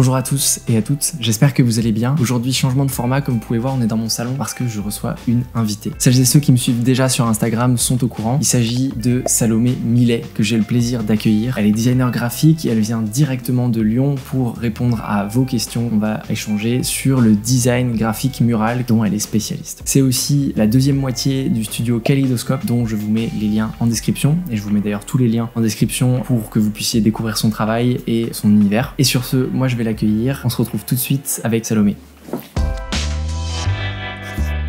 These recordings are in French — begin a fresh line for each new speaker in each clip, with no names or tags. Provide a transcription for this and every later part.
Bonjour à tous et à toutes, j'espère que vous allez bien. Aujourd'hui, changement de format, comme vous pouvez voir, on est dans mon salon parce que je reçois une invitée. Celles et ceux qui me suivent déjà sur Instagram sont au courant. Il s'agit de Salomé Millet, que j'ai le plaisir d'accueillir. Elle est designer graphique et elle vient directement de Lyon pour répondre à vos questions. On va échanger sur le design graphique mural dont elle est spécialiste. C'est aussi la deuxième moitié du studio Kaleidoscope dont je vous mets les liens en description. Et je vous mets d'ailleurs tous les liens en description pour que vous puissiez découvrir son travail et son univers. Et sur ce, moi je vais l'accueillir. On se retrouve tout de suite avec Salomé.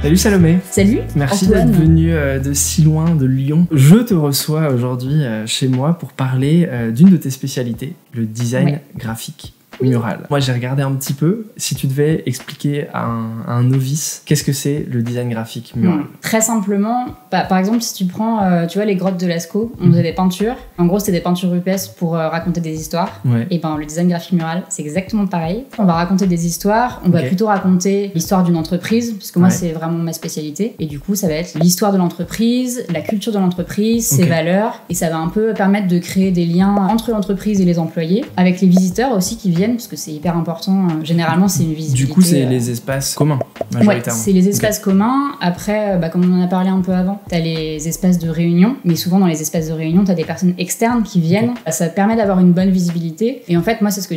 Salut Salomé.
Salut.
Merci
Antoine.
d'être venue de si loin, de Lyon. Je te reçois aujourd'hui chez moi pour parler d'une de tes spécialités, le design graphique mural. Moi j'ai regardé un petit peu. Si tu devais expliquer à un novice, qu'est-ce que c'est le design graphique mural?
Très simplement, par exemple si tu prends tu vois les grottes de Lascaux, on faisait des peintures. En gros c'était des peintures rupestres pour raconter des histoires.
Ouais.
Et ben le design graphique mural c'est exactement pareil. On va raconter des histoires, on va plutôt raconter l'histoire d'une entreprise, parce que moi c'est vraiment ma spécialité. Et du coup ça va être l'histoire de l'entreprise, la culture de l'entreprise, ses valeurs. Et ça va un peu permettre de créer des liens entre l'entreprise et les employés, avec les visiteurs aussi qui viennent, parce que c'est hyper important. Généralement, c'est une visibilité.
Du coup, c'est les espaces communs, majoritairement.
Ouais, c'est les espaces communs. Après, comme on en a parlé un peu avant, t'as les espaces de réunion. Mais souvent, dans les espaces de réunion, t'as des personnes externes qui viennent. Ça permet d'avoir une bonne visibilité. Et en fait, moi, c'est ce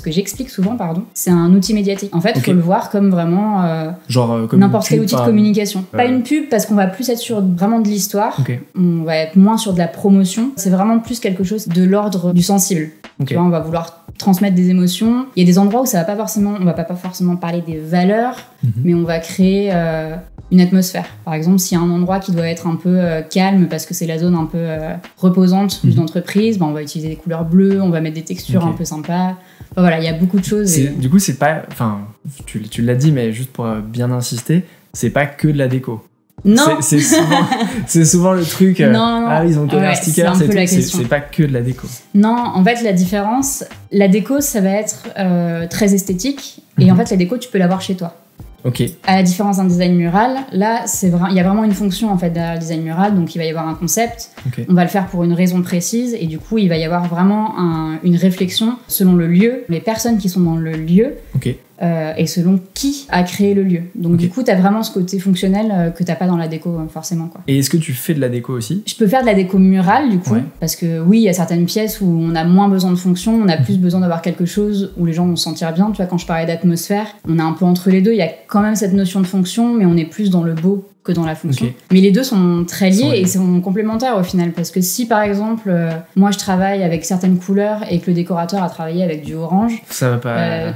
que j'explique souvent, pardon. C'est un outil médiatique. En fait, il faut le voir comme vraiment comme n'importe quel outil de communication. Pas une pub, parce qu'on va plus être sur vraiment de l'histoire. On va être moins sur de la promotion. C'est vraiment plus quelque chose de l'ordre du sensible. Tu vois, on va vouloir transmettre des émotions. Il y a des endroits où on va pas forcément parler des valeurs, mais on va créer une atmosphère. Par exemple, s'il y a un endroit qui doit être un peu calme parce que c'est la zone un peu reposante d'une entreprise, on va utiliser des couleurs bleues, on va mettre des textures un peu sympas. Enfin, voilà, il y a beaucoup de choses.
Du coup, c'est pas... Enfin, tu l'as dit, mais juste pour bien insister, c'est pas que de la déco.
Non.
C'est souvent le truc.
Non.
Ah, ils ont collé un sticker,
c'est
pas que de la déco.
Non, en fait, la différence, la déco, ça va être très esthétique. Et en fait, la déco, tu peux l'avoir chez toi.
Ok.
À la différence d'un design mural, là, il y a vraiment une fonction en fait derrière le design mural. Donc, il va y avoir un concept. On va le faire pour une raison précise. Et du coup, il va y avoir vraiment une réflexion selon le lieu, les personnes qui sont dans le lieu. Et selon qui a créé le lieu. Donc du coup, t'as vraiment ce côté fonctionnel que t'as pas dans la déco forcément, quoi.
Et est-ce que tu fais de la déco aussi?
Je peux faire de la déco murale du coup, parce que oui, il y a certaines pièces où on a moins besoin de fonction, on a plus besoin d'avoir quelque chose où les gens vont se sentir bien. Tu vois, quand je parlais d'atmosphère, on est un peu entre les deux. Il y a quand même cette notion de fonction, mais on est plus dans le beau que dans la fonction. Mais les deux sont très liés et sont complémentaires au final, parce que si par exemple moi je travaille avec certaines couleurs et que le décorateur a travaillé avec du orange, ça va pas,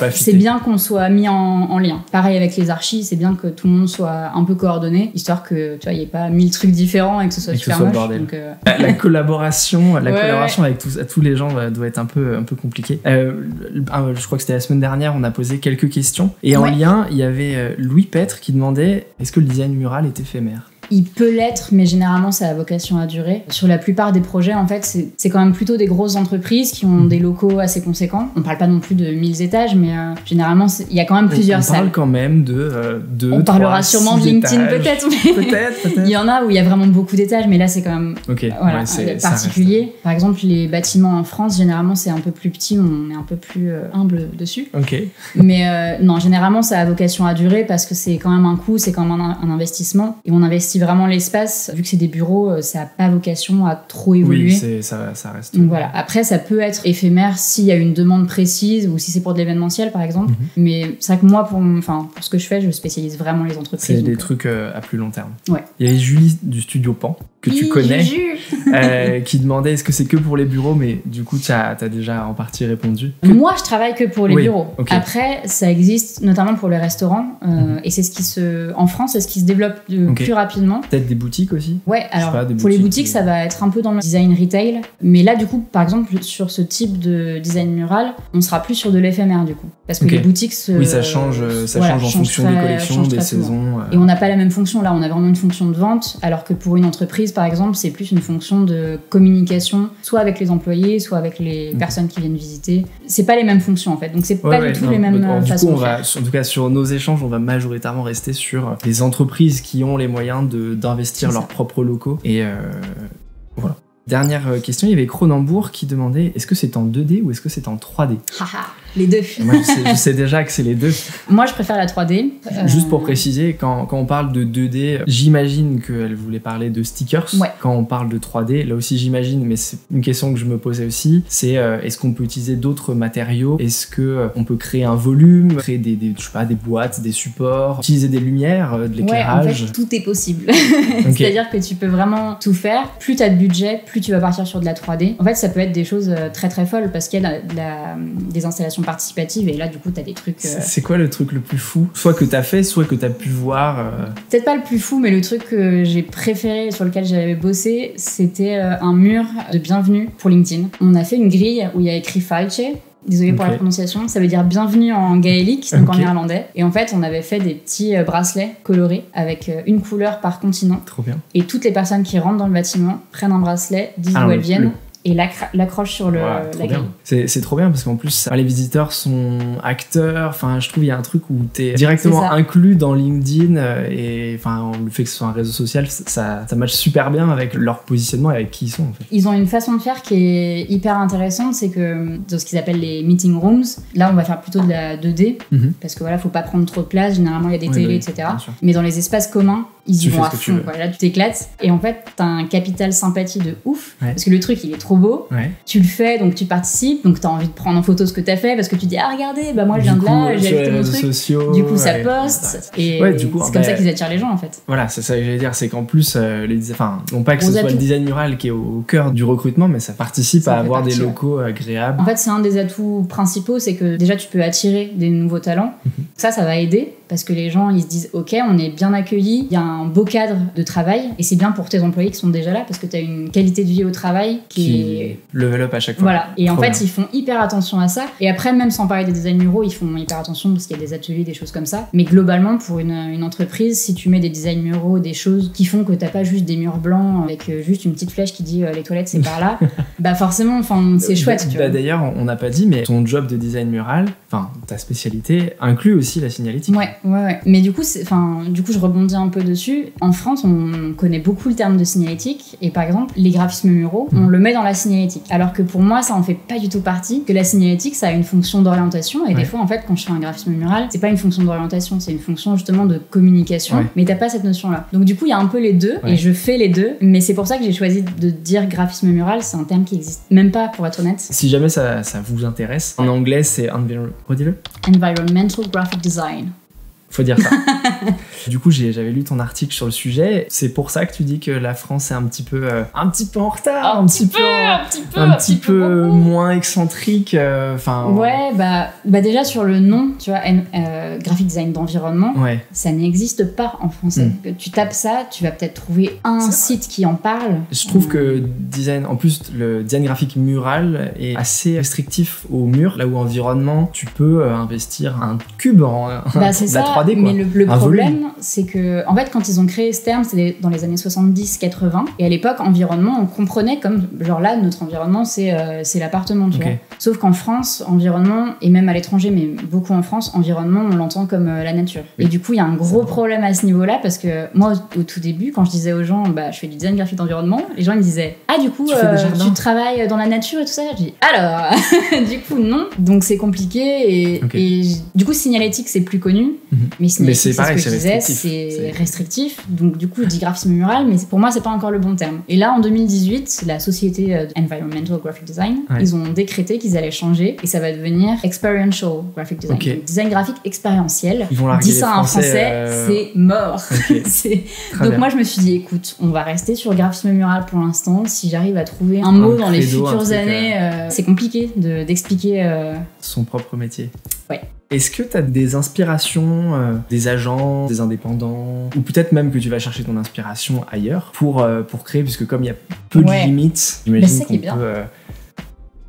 c'est bien qu'on soit mis en lien. Pareil avec les archis, c'est bien que tout le monde soit un peu coordonné, histoire que tu vois, il n'y ait pas 1000 trucs différents et que ce soit super moche. Donc,
la collaboration avec tous les gens doit être un peu compliquée. Je crois que c'était la semaine dernière, on a posé quelques questions et en lien, il y avait Louis Petre qui demandait est-ce que le design mural est éphémère?
Il peut l'être, mais généralement ça a vocation à durer. Sur la plupart des projets, en fait, c'est quand même plutôt des grosses entreprises qui ont des locaux assez conséquents. On parle pas non plus de 1000 étages, mais généralement il y a quand même plusieurs salles.
On parle quand même de 2,
on parlera sûrement de LinkedIn peut-être, mais
peut-être.
Il y en a où il y a vraiment beaucoup d'étages, mais là c'est quand même particulier. Par exemple, les bâtiments en France, généralement c'est un peu plus petit, on est un peu plus humble dessus. Mais non, généralement ça a vocation à durer parce que c'est quand même un coût, c'est quand même un investissement et on investit vraiment l'espace. Vu que c'est des bureaux, ça n'a pas vocation à trop évoluer.
Oui, ça reste.
Donc voilà. Après, ça peut être éphémère s'il y a une demande précise ou si c'est pour de l'événementiel, par exemple. Mais c'est vrai que moi, pour ce que je fais, je spécialise vraiment les entreprises.
C'est des trucs à plus long terme. Il y avait Julie du studio Pan, que tu connais, qui demandait est-ce que c'est que pour les bureaux, mais du coup, tu as déjà en partie répondu.
Moi, je travaille que pour les bureaux. Après, ça existe notamment pour les restaurants. Et c'est en France, c'est ce qui se développe plus rapidement.
Peut-être des boutiques aussi?
Ouais, alors pour les boutiques, ça va être un peu dans le design retail. Mais là, du coup, par exemple, sur ce type de design mural, on sera plus sur de l'éphémère, du coup. Parce que les boutiques
ça change en fonction des collections, des saisons.
Et on n'a pas la même fonction. Là, on a vraiment une fonction de vente, alors que pour une entreprise, par exemple, c'est plus une fonction de communication, soit avec les employés, soit avec les personnes qui viennent visiter. C'est pas les mêmes fonctions, en fait. Donc, c'est pas du tout les mêmes façons de faire.
En tout cas, sur nos échanges, on va majoritairement rester sur les entreprises qui ont les moyens d'investir leurs propres locaux. Et voilà. Dernière question, il y avait Cronenbourg qui demandait est-ce que c'est en 2D ou est-ce que c'est en 3D?
Les deux.
Moi, je sais déjà que c'est les deux.
Moi, je préfère la 3D.
Juste pour préciser, quand on parle de 2D, j'imagine qu'elle voulait parler de stickers.
Ouais.
Quand on parle de 3D, là aussi j'imagine, mais c'est une question que je me posais aussi, c'est est-ce qu'on peut utiliser d'autres matériaux? Est-ce qu'on peut créer un volume, créer je sais pas, des boîtes, des supports, utiliser des lumières, de l'éclairage?
Ouais, en fait, tout est possible. Okay. C'est-à-dire que tu peux vraiment tout faire. Plus tu as de budget, plus tu vas partir sur de la 3D. En fait, ça peut être des choses très très folles parce qu'il y a des installations participatives et là, du coup, tu as des trucs...
C'est quoi le truc le plus fou? Soit que tu as fait, soit que tu as pu voir
Peut-être pas le plus fou, mais le truc que j'ai préféré, sur lequel j'avais bossé, c'était un mur de bienvenue pour LinkedIn. On a fait une grille où il y a écrit Faiche. Désolée pour la prononciation, ça veut dire bienvenue en gaélique, donc en néerlandais. Et en fait, on avait fait des petits bracelets colorés avec une couleur par continent.
Trop bien.
Et toutes les personnes qui rentrent dans le bâtiment prennent un bracelet, disent d'où elles viennent. Et l'accroche sur la grille.
C'est trop bien parce qu'en plus les visiteurs sont acteurs, enfin je trouve il y a un truc où t'es directement inclus dans LinkedIn et enfin le fait que ce soit un réseau social ça matche super bien avec leur positionnement et avec qui ils sont en fait.
Ils ont une façon de faire qui est hyper intéressante, c'est que dans ce qu'ils appellent les meeting rooms, là on va faire plutôt de la 2D parce que voilà, faut pas prendre trop de place, généralement il y a des télés etc. Mais dans les espaces communs ils y vont à fond, quoi. Là tu t'éclates et en fait t'as un capital sympathie de ouf parce que le truc il est trop beau, tu le fais donc tu participes, donc t'as envie de prendre en photo ce que t'as fait parce que tu dis ah regardez bah moi je viens de là, j'ai ajouté mon truc sociaux, du coup ça poste et du coup, c'est comme ça qu'ils attirent les gens en fait.
Voilà, c'est ça que j'allais dire, c'est qu'en plus non pas que ce soit le design mural qui est au cœur du recrutement, mais ça participe à avoir des locaux agréables.
En fait c'est un des atouts principaux, c'est que déjà tu peux attirer des nouveaux talents, ça va aider parce que les gens ils se disent ok on est bien accueillis, il y a un beau cadre de travail et c'est bien pour tes employés qui sont déjà là parce que tu as une qualité de vie au travail qui est
level up à chaque fois.
Voilà, et en fait ils font hyper attention à ça et après même sans parler des design muraux ils font hyper attention parce qu'il y a des ateliers, des choses comme ça, mais globalement pour une entreprise si tu mets des design muraux, des choses qui font que t'as pas juste des murs blancs avec juste une petite flèche qui dit les toilettes c'est par là bah forcément c'est chouette tu vois.
D'ailleurs on n'a pas dit mais ton job de design mural, enfin ta spécialité inclut aussi la signalétique.
Ouais. Mais du coup, je rebondis un peu dessus. En France, on connaît beaucoup le terme de signalétique. Et par exemple, les graphismes muraux, on le met dans la signalétique. Alors que pour moi, ça en fait pas du tout partie. Que la signalétique, ça a une fonction d'orientation. Et des fois, en fait, quand je fais un graphisme mural, c'est pas une fonction d'orientation, c'est une fonction justement de communication. Mais t'as pas cette notion-là. Donc du coup, il y a un peu les deux. Et je fais les deux. Mais c'est pour ça que j'ai choisi de dire graphisme mural. C'est un terme qui existe même pas, pour être honnête.
Si jamais ça vous intéresse, en anglais, c'est
Environmental Graphic Design.
Faut dire ça. Du coup, j'avais lu ton article sur le sujet. C'est pour ça que tu dis que la France est un petit peu en retard, un petit peu moins excentrique.
Ouais, bah déjà sur le nom, tu vois, graphic design d'environnement, ça n'existe pas en français. Tu tapes ça, tu vas peut-être trouver un site qui en parle.
Je trouve que en plus le design graphique mural est assez restrictif au mur, là où environnement, tu peux investir un cube en
c'est
la 3D, quoi.
Mais le problème, c'est que en fait, quand ils ont créé ce terme, c'était dans les années 70-80, et à l'époque, environnement, on comprenait comme genre là, notre environnement, c'est l'appartement, tu vois. Sauf qu'en France, environnement, et même à l'étranger, mais beaucoup en France, environnement, on l'entend comme la nature. Et du coup, il y a un gros problème à ce niveau-là, parce que moi, au tout début, quand je disais aux gens, je fais du design graphique d'environnement, les gens ils me disaient ah du coup, tu travailles dans la nature et tout ça. Je dis alors, du coup non. Donc c'est compliqué et du coup signalétique c'est plus connu. Mais c'est pareil, c'est restrictif. Donc du coup, je dis graphisme mural, mais pour moi, c'est pas encore le bon terme. Et là, en 2018, la société Environmental Graphic Design, ils ont décrété qu'ils allaient changer et ça va devenir Experiential Graphic Design. Donc, design graphique expérientiel.
Ils vont larguer
dis ça en français, c'est mort. Donc moi, je me suis dit, écoute, on va rester sur graphisme mural pour l'instant. Si j'arrive à trouver un mot dans les futures années, c'est compliqué d'expliquer
son propre métier.
Ouais.
Est-ce que tu as des inspirations des agents, des indépendants, ou peut-être même que tu vas chercher ton inspiration ailleurs pour créer, puisque comme il y a peu de limites, j'imagine qu'on peut...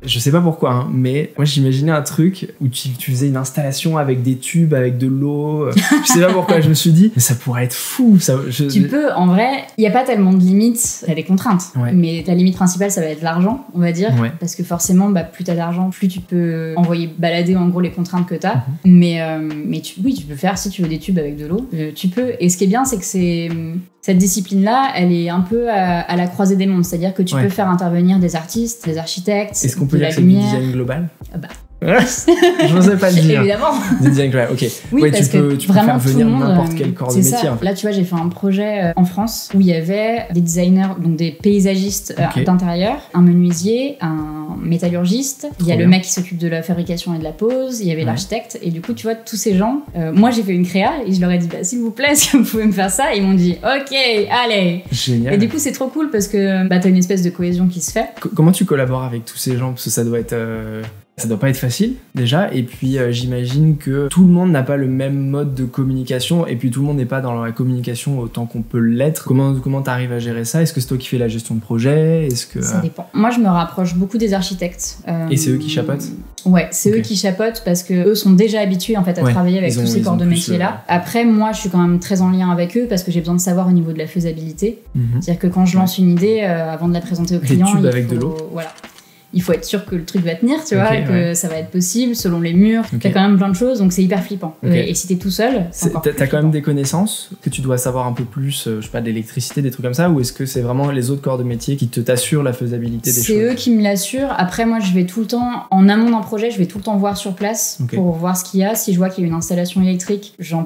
Je sais pas pourquoi, mais moi j'imaginais un truc où tu faisais une installation avec des tubes, avec de l'eau. Je sais pas pourquoi, je me suis dit, mais ça pourrait être fou.
Tu peux, en vrai, il n'y a pas tellement de limites, t'as des contraintes. Mais ta limite principale, ça va être l'argent, on va dire. Parce que forcément, plus t'as d'argent, plus tu peux envoyer balader en gros les contraintes que t'as. Mais tu peux faire, si tu veux des tubes avec de l'eau, tu peux. Et ce qui est bien, c'est que cette discipline-là, elle est un peu à la croisée des mondes. C'est-à-dire que tu peux faire intervenir des artistes, des architectes,
est-ce qu'on peut dire que c'est du design global ? Je n'osais pas le dire.
Évidemment.
Design creator, ok.
Oui,
ouais,
parce
tu peux
vraiment
faire
tout le
venir
monde,
n'importe quel corps de métier.
Ça.
En fait.
Là, tu vois, j'ai fait un projet en France où il y avait des designers, donc des paysagistes d'intérieur, un menuisier, un métallurgiste, il y a le mec qui s'occupe de la fabrication et de la pose, il y avait l'architecte, et du coup, tu vois, tous ces gens, moi j'ai fait une créa et je leur ai dit, bah, s'il vous plaît, est-ce que vous pouvez me faire ça? Et ils m'ont dit, ok, allez.
Génial.
Et du coup, c'est trop cool parce que t'as une espèce de cohésion qui se fait.
Comment tu collabores avec tous ces gens? Parce que ça doit être... Ça doit pas être facile déjà, et puis j'imagine que tout le monde n'a pas le même mode de communication, et puis tout le monde n'est pas dans la communication autant qu'on peut l'être. Comment t'arrives à gérer ça? Est-ce que c'est toi qui fais la gestion de projet? Est-ce que
ça dépend. Moi, je me rapproche beaucoup des architectes.
Et c'est eux qui chapeautent?
Ouais, c'est eux qui chapeautent parce que eux sont déjà habitués en fait à travailler avec tous ces corps de métier là. Après, moi, je suis quand même très en lien avec eux parce que j'ai besoin de savoir au niveau de la faisabilité. C'est-à-dire que quand je lance une idée, avant de la présenter au client,
de l'eau.
Voilà. Il faut être sûr que le truc va tenir, tu vois, que ça va être possible selon les murs. T'as quand même plein de choses, donc c'est hyper flippant. Et si t'es tout seul, c'est encore plus
T'as quand même des connaissances que tu dois savoir un peu plus, je sais pas, d'électricité, des trucs comme ça, ou est-ce que c'est vraiment les autres corps de métier qui t'assurent la faisabilité des choses?
C'est eux qui me l'assurent. Après, moi, je vais tout le temps, en amont d'un projet, je vais tout le temps voir sur place pour voir ce qu'il y a. Si je vois qu'il y a une installation électrique, je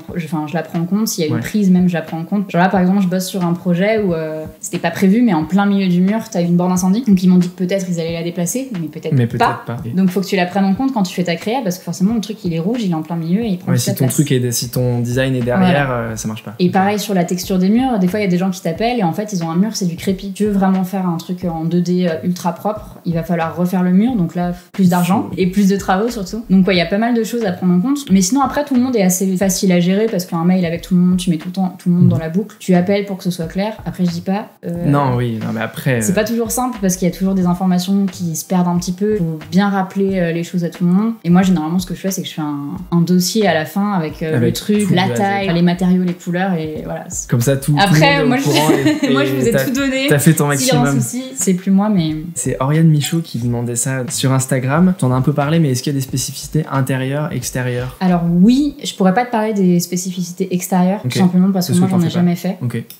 la prends en compte. S'il y a une prise, même, je la prends en compte. Genre là, par exemple, je bosse sur un projet où c'était pas prévu, mais en plein milieu du mur, t'as une borne incendie. Donc ils m'ont dit que peut-être ils allaient la déplacer, mais peut-être pas. Donc faut que tu la prennes en compte quand tu fais ta créa, parce que forcément le truc il est rouge, il est en plein milieu et il prend toute la place.
Si ton design est derrière, ça marche pas.
Et pareil sur la texture des murs, des fois il y a des gens qui t'appellent et en fait ils ont un mur, c'est du crépi. Tu veux vraiment faire un truc en 2D ultra propre, il va falloir refaire le mur, donc là plus d'argent et plus de travaux surtout. Donc il y a pas mal de choses à prendre en compte. Mais sinon après tout le monde est assez facile à gérer parce qu'un mail avec tout le monde, tu mets tout le monde dans la boucle, tu appelles pour que ce soit clair. Après je dis pas.
Non mais après.
C'est pas toujours simple parce qu'il y a toujours des informations qui se perdent un petit peu. Faut bien rappeler les choses à tout le monde. Et moi, généralement, ce que je fais, c'est que je fais un dossier à la fin avec le truc, la taille, les matériaux, les couleurs, et voilà.
Comme ça, tout
après,
le monde
moi,
est au courant
moi, je vous ai tout donné.
T'as fait ton maximum.
S'il y a un souci, c'est plus moi, mais...
C'est Oriane Michaud qui demandait ça sur Instagram. T'en as un peu parlé, mais est-ce qu'il y a des spécificités intérieures, extérieures?
Alors oui, je pourrais pas te parler des spécificités extérieures, tout simplement parce que moi, j'en ai jamais fait.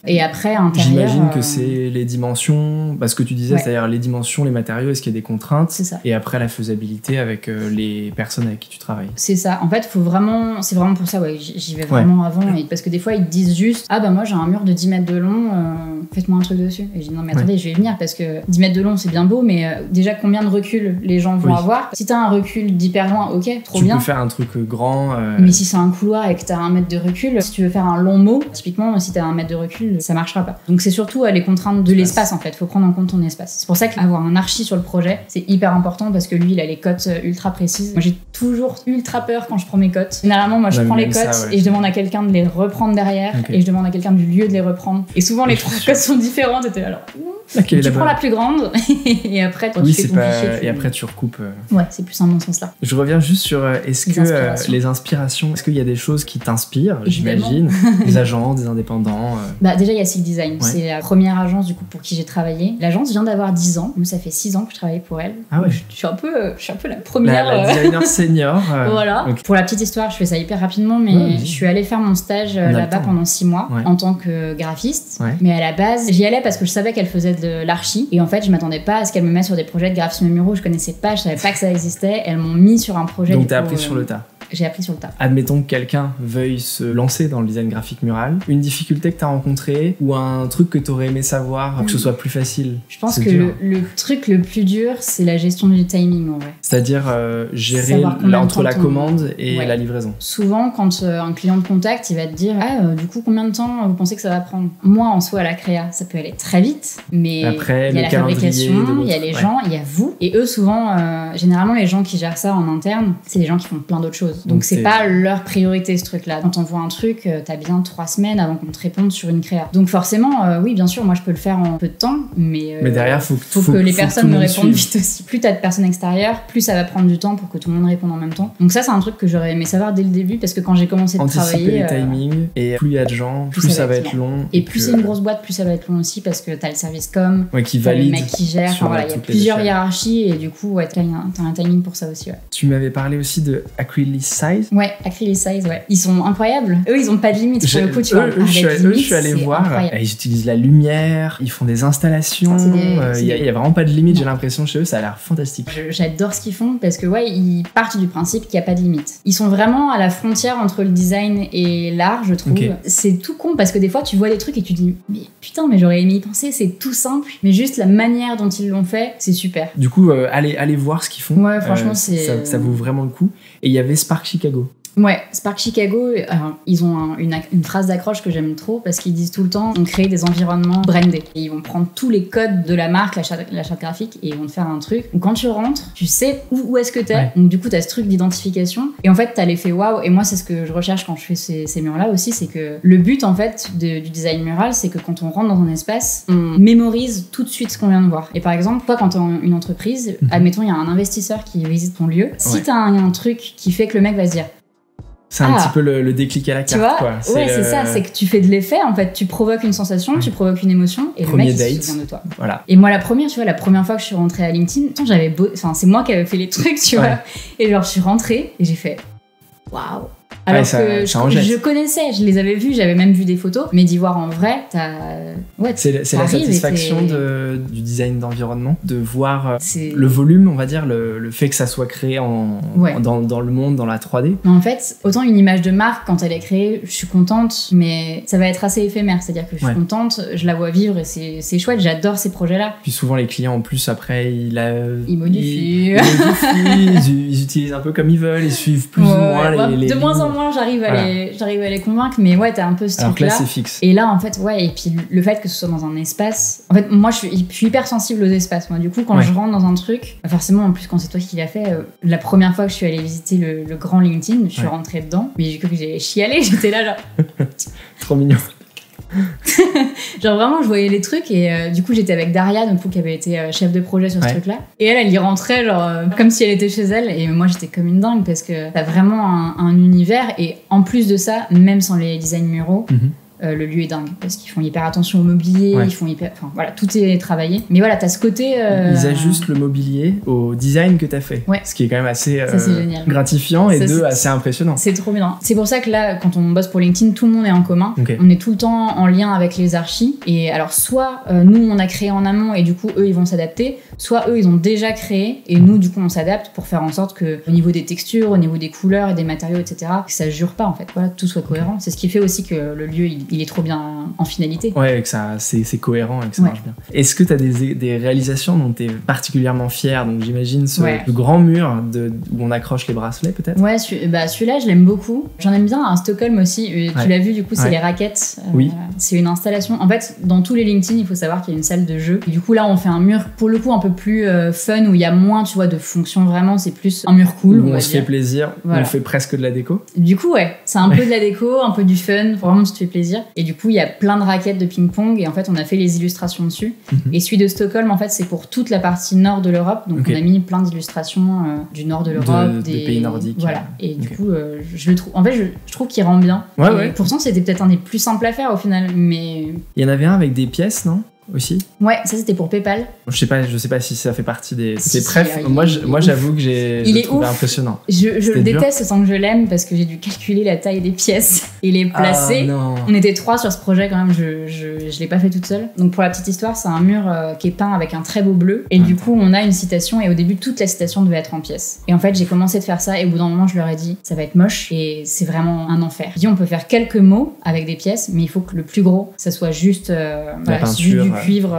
Et après, intérieur...
J'imagine que c'est les dimensions, ce que tu disais, c'est-à-dire les dimensions, les matériaux, est-ce qu'il y a des contraintes?
C'est ça.
Et après, la faisabilité avec les personnes avec qui tu travailles.
C'est ça. En fait, c'est vraiment pour ça, j'y vais vraiment avant. Et parce que des fois, ils te disent juste, ah bah moi, j'ai un mur de 10 mètres de long, faites-moi un truc dessus. Et je dis, non, mais attendez, je vais venir parce que 10 mètres de long, c'est bien beau, mais déjà, combien de recul les gens vont avoir? Si t'as un recul d'hyper loin, ok, trop bien.
Tu peux faire un truc grand.
Mais si c'est un couloir et que t'as 1 mètre de recul, si tu veux faire un long mot, typiquement, si t'as 1 mètre de recul, ça marchera pas. Donc c'est surtout les contraintes de l'espace, en fait. Faut prendre en compte ton espace. C'est pour ça qu'avoir un archi sur le projet, c'est hyper important parce que lui, il a les cotes ultra précises. Moi, j'ai toujours ultra peur quand je prends mes cotes. Généralement, moi, je prends les cotes et je demande à quelqu'un de les reprendre derrière et je demande à quelqu'un du lieu de les reprendre. Et souvent, les 3 cotes sont différentes. Et t'es alors... tu prends la plus grande et après tu fais ton fichier.
Et après tu recoupes.
Ouais, c'est plus un bon sens là.
Je reviens juste sur est-ce que les inspirations, est-ce qu'il y a des choses qui t'inspirent, j'imagine, des agences, des indépendants
Bah déjà il y a Silk Design, c'est la première agence du coup pour qui j'ai travaillé. L'agence vient d'avoir 10 ans, moi ça fait 6 ans que je travaille pour elle.
Ah ouais.
Je suis un peu la première
la designer senior.
Voilà. Okay. Pour la petite histoire, je fais ça hyper rapidement, mais je suis allée faire mon stage là-bas pendant 6 mois en tant que graphiste. Mais à la base, j'y allais parce que je savais qu'elle faisait de l'archi et en fait je m'attendais pas à ce qu'elle me mette sur des projets de graphisme muraux, je connaissais pas, je savais pas que ça existait. Elles m'ont mis sur un projet.
Donc t'as appris sur le tas.
J'ai appris sur le tas.
Admettons que quelqu'un veuille se lancer dans le design graphique mural, une difficulté que t'as rencontrée ou un truc que t'aurais aimé savoir, que ce soit plus facile.
Je pense que le truc le plus dur, c'est la gestion du timing en vrai.
C'est-à-dire gérer entre la commande et la livraison.
Souvent, quand un client te contacte, il va te dire du coup, combien de temps vous pensez que ça va prendre? Moi, en soi, à la créa, ça peut aller très vite, mais
après,
il y a la fabrication, il y a les gens, il y a vous. Et eux, souvent, généralement, les gens qui gèrent ça en interne, c'est des gens qui font plein d'autres choses. Donc c'est pas leur priorité ce truc-là. Quand on voit un truc, t'as bien 3 semaines avant qu'on te réponde sur une créa. Donc forcément, oui, bien sûr, moi je peux le faire en peu de temps, mais
derrière, faut
que les personnes me répondent vite aussi. Plus t'as de personnes extérieures, plus ça va prendre du temps pour que tout le monde réponde en même temps. Donc ça, c'est un truc que j'aurais aimé savoir dès le début, parce que quand j'ai commencé de travailler...
les timings, et plus il y a de gens, plus ça va être long.
Et plus c'est une grosse boîte, plus ça va être long aussi, parce que t'as le service com,
qui valide,
le mec qui gère, enfin voilà, il y a plusieurs hiérarchies, et du coup, t'as un timing pour ça aussi.
Tu m'avais parlé aussi de Acrylic Size.
Ouais, Acrylic Size, ouais. Ils sont incroyables. Eux, ils ont pas de limite. Pour le coup, tu vois.
Je suis allé voir. Ils utilisent la lumière, ils font des installations. Il y a vraiment pas de limite, j'ai l'impression, chez eux. Ça a l'air fantastique.
J'adore ce qu'ils font parce que, ouais, ils partent du principe qu'il n'y a pas de limite. Ils sont vraiment à la frontière entre le design et l'art, je trouve. Okay. C'est tout con parce que des fois, tu vois des trucs et tu dis, mais putain, mais j'aurais aimé y penser. C'est tout simple, mais juste la manière dont ils l'ont fait, c'est super.
Du coup, allez voir ce qu'ils font.
Ouais, franchement,
ça vaut vraiment le coup. Et il y avait Spark Chicago.
Ouais, Spark Chicago, ils ont une phrase d'accroche que j'aime trop parce qu'ils disent tout le temps on crée des environnements brandés. Et ils vont prendre tous les codes de la marque, la charte graphique, et ils vont te faire un truc où quand tu rentres, tu sais où est-ce que t'es. Ouais. Donc du coup, t'as ce truc d'identification. Et en fait, t'as l'effet waouh. Et moi, c'est ce que je recherche quand je fais ces murs-là aussi, c'est que le but en fait du design mural, c'est que quand on rentre dans un espace, on mémorise tout de suite ce qu'on vient de voir. Et par exemple, toi, quand t'es une entreprise, admettons, il y a un investisseur qui visite ton lieu. Si t'as un truc qui fait que le mec va se dire
c'est un petit peu le déclic à la carte,
tu vois,
quoi.
C'est ça, c'est que tu fais de l'effet, en fait, tu provoques une sensation, tu provoques une émotion, et
Premier
le mec, il se souvient de toi. Voilà. Et moi, la première fois que je suis rentrée à LinkedIn, c'est moi qui avais fait les trucs, tu vois. Et genre, je suis rentrée, et j'ai fait waouh. Alors que je connaissais, je les avais vus, j'avais même vu des photos, mais d'y voir en vrai,
c'est la satisfaction du design d'environnement, de voir le volume, on va dire, le fait que ça soit créé dans le monde, dans la 3D.
En fait, autant une image de marque, quand elle est créée, je suis contente, mais ça va être assez éphémère, c'est-à-dire que je suis contente, je la vois vivre et c'est chouette, j'adore ces projets-là.
Puis souvent les clients, en plus, après,
ils modifient.
Ils utilisent un peu comme ils veulent, ils suivent plus ou moins les
de moins en moins, j'arrive à les convaincre, mais ouais, t'as un peu ce truc-là.
Alors que là, c'est fixe.
Et là, en fait, ouais, et puis le fait que ce soit dans un espace. En fait, moi, je suis hyper sensible aux espaces. Moi, du coup, quand je rentre dans un truc, forcément, en plus, quand c'est toi qui l'as fait, la première fois que je suis allée visiter le grand LinkedIn, je suis rentrée dedans, mais j'ai cru que j'allais chialer, j'étais là, genre.
Trop mignon.
Genre vraiment je voyais les trucs et du coup j'étais avec Daria donc, qui avait été chef de projet sur ce truc là et elle y rentrait genre comme si elle était chez elle et moi j'étais comme une dingue parce que t'as vraiment un univers et en plus de ça même sans les designs muraux le lieu est dingue parce qu'ils font hyper attention au mobilier, ils font hyper, enfin voilà, tout est travaillé. Mais voilà, t'as ce côté.
Ils ajustent le mobilier au design que t'as fait, ce qui est quand même assez gratifiant et assez impressionnant.
C'est trop bien. C'est pour ça que là, quand on bosse pour LinkedIn, tout le monde est en commun. On est tout le temps en lien avec les archis. Et alors, soit nous on a créé en amont et du coup eux ils vont s'adapter, soit eux ils ont déjà créé et nous du coup on s'adapte pour faire en sorte que au niveau des textures, au niveau des couleurs et des matériaux, etc., que ça jure pas en fait. Voilà, que tout soit cohérent. C'est ce qui fait aussi que le lieu il est trop bien en finalité.
Ouais, que c'est cohérent et que ça marche bien. Est-ce que tu as des réalisations dont tu es particulièrement fière? Donc j'imagine ce grand mur où on accroche les bracelets peut-être.
Ouais, celui-là je l'aime beaucoup. J'en aime bien à Stockholm aussi. Tu l'as vu du coup, c'est les raquettes.
Oui.
C'est une installation. En fait, dans tous les LinkedIn, il faut savoir qu'il y a une salle de jeu. Et du coup là, on fait un mur pour le coup un peu plus fun où il y a moins, tu vois, de fonctions vraiment. C'est plus un mur cool.
Où on se fait plaisir. Voilà. On fait presque de la déco.
Du coup, c'est un peu de la déco, un peu du fun. Vraiment, tu te fais plaisir. Et du coup, il y a plein de raquettes de ping-pong et en fait, on a fait les illustrations dessus. Et celui de Stockholm, en fait, c'est pour toute la partie nord de l'Europe. Donc, on a mis plein d'illustrations du nord de l'Europe,
des pays nordiques.
Voilà. Et du coup, je le trouve. En fait, je trouve qu'il rend bien. Pourtant, c'était peut-être un des plus simples à faire au final, mais.
Il y en avait un avec des pièces, non? Aussi.
Ouais, ça c'était pour PayPal.
Je sais pas si ça fait partie des bref, moi j'avoue que j'ai trouvé impressionnant.
Je déteste sans que je l'aime parce que j'ai dû calculer la taille des pièces et les placer. On était 3 sur ce projet quand même, je l'ai pas fait toute seule. Donc pour la petite histoire, c'est un mur qui est peint avec un très beau bleu et du coup on a une citation et au début toute la citation devait être en pièces. Et en fait j'ai commencé de faire ça et au bout d'un moment je leur ai dit ça va être moche et c'est vraiment un enfer. J'ai dit on peut faire quelques mots avec des pièces mais il faut que le plus gros ça soit juste
la peinture,
cuivre.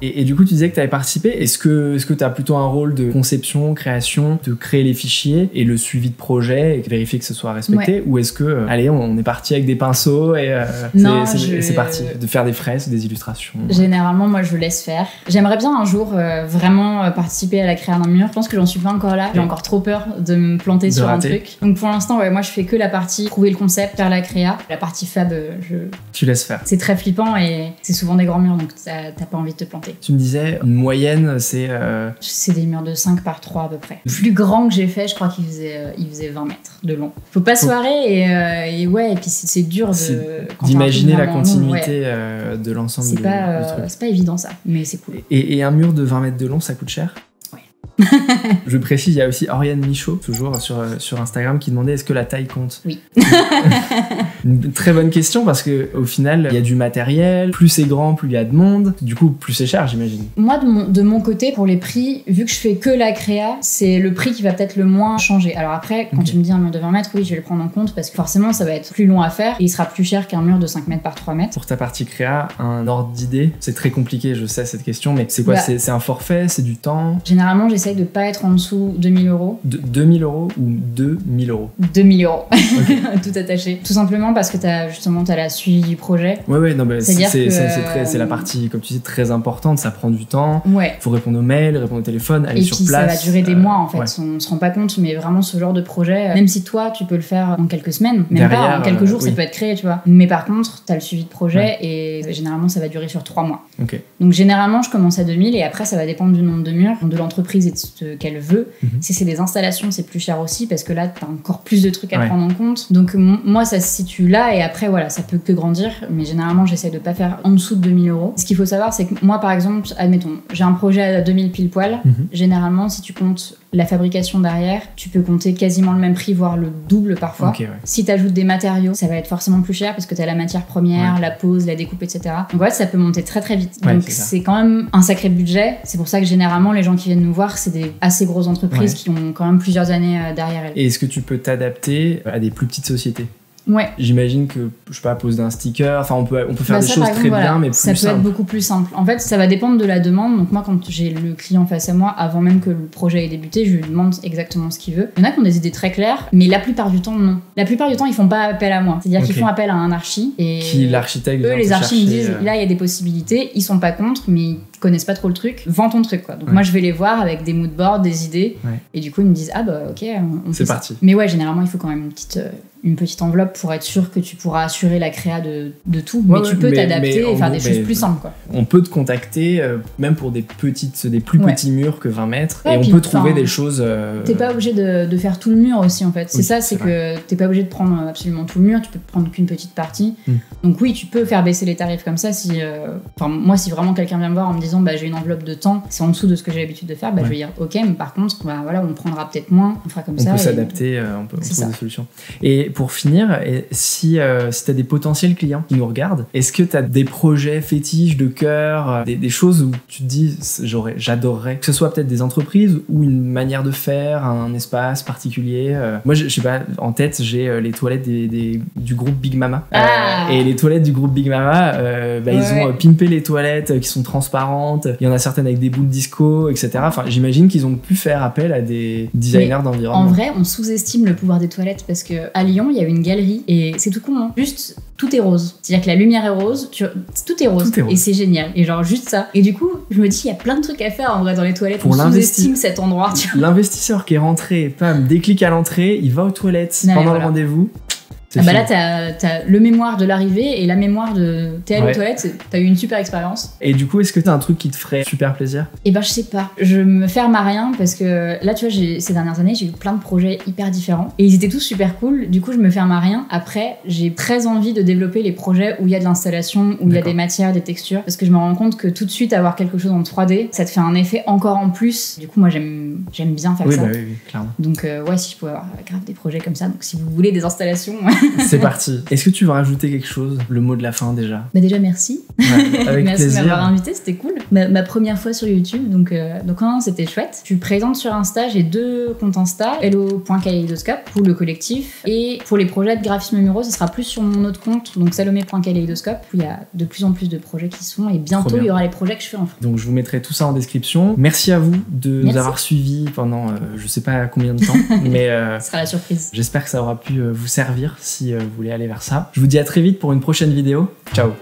Et du coup, tu disais que tu avais participé. Est-ce que tu as plutôt un rôle de conception, création, de créer les fichiers et le suivi de projet et vérifier que ce soit respecté? Ou est-ce que, allez, on est parti avec des pinceaux et c'est parti de faire des fresques, des illustrations?
Généralement, moi, je laisse faire. J'aimerais bien un jour vraiment participer à la création d'un mur. Je pense que j'en suis pas encore là. J'ai encore trop peur de me planter sur un truc. Donc pour l'instant, moi, je fais que la partie trouver le concept, faire la créa. La partie fab,
tu laisses faire.
C'est très flippant et c'est souvent des grands murs, donc t'as pas envie de te planter.
Tu me disais, une moyenne, c'est...
C'est des murs de 5 par 3 à peu près. Le plus grand que j'ai fait, je crois qu'il faisait 20 mètres de long. Faut pas se soirer et puis c'est dur
d'imaginer la continuité de l'ensemble du truc.
C'est pas évident ça, mais c'est cool.
Et un mur de 20 mètres de long, ça coûte cher?
Ouais.
Je précise, il y a aussi Oriane Michaud, toujours sur Instagram, qui demandait est-ce que la taille compte?
Oui.
Une très bonne question parce que au final, il y a du matériel, plus c'est grand, plus il y a de monde, du coup plus c'est cher, j'imagine.
Moi, de mon côté, pour les prix, vu que je fais que la créa, c'est le prix qui va peut-être le moins changer. Alors après, quand tu me dis un mur de 20 mètres, oui, je vais le prendre en compte parce que forcément, ça va être plus long à faire et il sera plus cher qu'un mur de 5 mètres par 3 mètres.
Pour ta partie créa, un ordre d'idée, c'est très compliqué, je sais cette question, mais c'est quoi? C'est un forfait, c'est du temps?
Généralement, j'essaye de pas être en dessous 2000 euros.
2000 euros ou 2000 euros?
2000 euros.
Okay.
Tout attaché. Tout simplement parce que t'as la suivi du projet.
Ouais, non, mais
c'est
la partie, comme tu dis, très importante, ça prend du temps.
Ouais.
Faut répondre aux mails, répondre au téléphone, aller sur place.
Et puis ça va durer des mois en fait,
ouais.
On se rend pas compte, mais vraiment ce genre de projet, même si toi tu peux le faire en quelques semaines, même
derrière,
pas en quelques jours,
oui.
Ça peut être créé, tu vois. Mais par contre, t'as le suivi de projet et généralement ça va durer sur 3 mois.
Okay.
Donc généralement je commence à 2000 et après ça va dépendre du nombre de murs, de l'entreprise et de ce qu'elle veut. Si c'est des installations, c'est plus cher aussi parce que là t'as encore plus de trucs à prendre en compte. Donc moi ça se situe là et après voilà, ça peut que grandir, mais généralement j'essaie de pas faire en dessous de 2000 euros. Ce qu'il faut savoir, c'est que moi par exemple, admettons, j'ai un projet à 2000 pile poil. Généralement, si tu comptes la fabrication derrière, tu peux compter quasiment le même prix, voire le double parfois.
Okay, ouais.
Si tu ajoutes des matériaux, ça va être forcément plus cher parce que tu as la matière première, la pose, la découpe, etc. Donc ouais, ça peut monter très très vite.
Ouais,
donc c'est quand même un sacré budget. C'est pour ça que généralement, les gens qui viennent nous voir, c'est des assez grosses entreprises qui ont quand même plusieurs années derrière elles.
Et est-ce que tu peux t'adapter à des plus petites sociétés?
Ouais.
J'imagine que, je sais pas, pose d'un sticker, enfin on peut faire des choses
exemple,
très bien, mais plus
ça peut
simple.
être beaucoup plus simple. En fait, ça va dépendre de la demande. Donc moi, quand j'ai le client face à moi, avant même que le projet ait débuté, je lui demande exactement ce qu'il veut. Il y en a qui ont des idées très claires, mais la plupart du temps, non. La plupart du temps, ils font pas appel à moi. C'est-à-dire qu'ils font appel à un archi. Et
qui l'architecte
eux, les archis me disent, là, il y a des possibilités. Ils sont pas contre, mais ils connaissent pas trop le truc. Vends ton truc, quoi. Donc moi, je vais les voir avec des moodboards, des idées. Et du coup, ils me disent, ah bah ok, on fait
parti.
Mais ouais, généralement, il faut quand même une petite enveloppe pour être sûr que tu pourras assurer la créa de tout. Mais tu peux t'adapter et faire des choses plus simples, quoi.
On peut te contacter, même pour des plus petits murs que 20 mètres, et on
puis,
peut trouver des choses...
T'es pas obligé de faire tout le mur aussi, en fait. C'est que t'es pas obligé de prendre absolument tout le mur, tu peux prendre qu'une petite partie. Donc oui, tu peux faire baisser les tarifs comme ça si... moi, si vraiment quelqu'un vient me voir en me disant j'ai une enveloppe de temps, c'est en dessous de ce que j'ai l'habitude de faire, je vais dire ok, mais par contre, voilà, on prendra peut-être moins, on fera comme ça.
On peut s'adapter, on peut trouver des solutions. Et pour finir, si t'as des potentiels clients qui nous regardent, est-ce que t'as des projets fétiches de cœur, des choses où tu te dis j'adorerais, que ce soit peut-être des entreprises ou une manière de faire, un espace particulier. Moi, je sais pas, en tête, j'ai les toilettes du groupe Big Mama. Et les toilettes du groupe Big Mama, ils ont pimpé les toilettes qui sont transparentes. Il y en a certaines avec des boules disco, etc. Enfin, j'imagine qu'ils ont pu faire appel à des designers d'environnement.
En vrai, on sous-estime le pouvoir des toilettes parce que à Lyon, il y a une galerie et c'est tout con, hein. Juste tout est rose. C'est-à-dire que la lumière est rose, tout est rose. Et c'est génial. Et genre juste ça. Et du coup, je me dis, il y a plein de trucs à faire en vrai dans les toilettes. On sous-estime cet endroit.
L'investisseur qui est rentré, déclic à l'entrée, il va aux toilettes pendant le rendez-vous.
Là, t'as le mémoire de l'arrivée et la mémoire de t'es allé aux toilettes, t'as eu une super expérience.
Et du coup, est-ce que t'as un truc qui te ferait super plaisir?
Je sais pas. Je me ferme à rien parce que là, tu vois, ces dernières années, j'ai eu plein de projets hyper différents et ils étaient tous super cool. Du coup, je me ferme à rien. Après, j'ai très envie de développer les projets où il y a de l'installation, où il y a des matières, des textures, parce que je me rends compte que tout de suite, avoir quelque chose en 3D, ça te fait un effet encore en plus. Du coup, moi, j'aime bien faire ça.
Oui, clairement.
Donc, si je pouvais avoir grave des projets comme ça, donc si vous voulez des installations...
C'est parti. Est-ce que tu veux rajouter quelque chose? Le mot de la fin déjà.
Déjà merci.
Avec
merci
plaisir.
de m'avoir invité, c'était cool. Ma première fois sur YouTube, donc non, c'était chouette. Je suis présente sur Insta, j'ai 2 comptes Insta, hello.kaléidoscope pour le collectif et pour les projets de graphisme muraux, ce sera plus sur mon autre compte, donc salomé.kaléidoscope où il y a de plus en plus de projets qui sont et bientôt il y aura les projets que je fais en France.
Donc je vous mettrai tout ça en description. Merci à vous de nous avoir suivis pendant je sais pas combien de temps, mais
ce sera la surprise.
J'espère que ça aura pu vous servir si vous voulez aller vers ça. Je vous dis à très vite pour une prochaine vidéo. Ciao.